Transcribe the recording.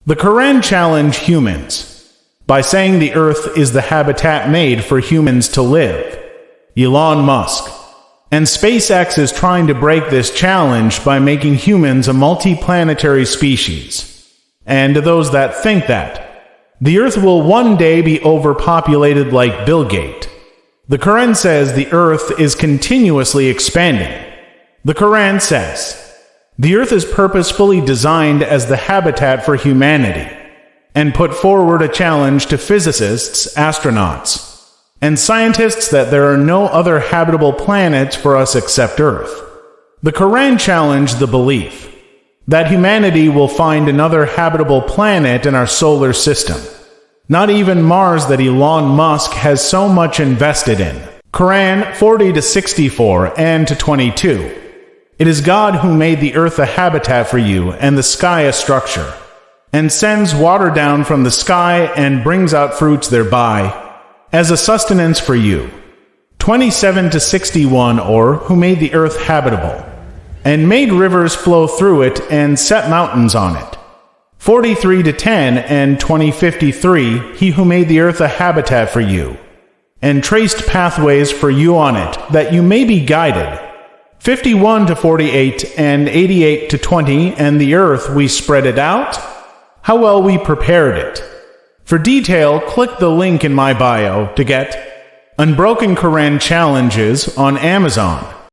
The Quran challenge humans by saying the earth is the habitat made for humans to live. Elon Musk and SpaceX is trying to break this challenge by making humans a multi-planetary species. And to those that think that the earth will one day be overpopulated like Bill Gates, the Quran says the earth is continuously expanding. The Quran says the earth is purposefully designed as the habitat for humanity, and put forward a challenge to physicists, astronauts, and scientists that there are no other habitable planets for us except Earth. The Quran challenged the belief that humanity will find another habitable planet in our solar system, not even Mars that Elon Musk has so much invested in. Quran 40-64 and to 22. It is God who made the earth a habitat for you and the sky a structure, and sends water down from the sky and brings out fruits thereby, as a sustenance for you. 27-61 Or who made the earth habitable, and made rivers flow through it and set mountains on it. 43-10 and 20-53 He who made the earth a habitat for you, and traced pathways for you on it, that you may be guided. 51-48 and 88-20 And the earth we spread it out, how well we prepared it. For detail, click the link in my bio to get Unbroken Quran Challenges on Amazon.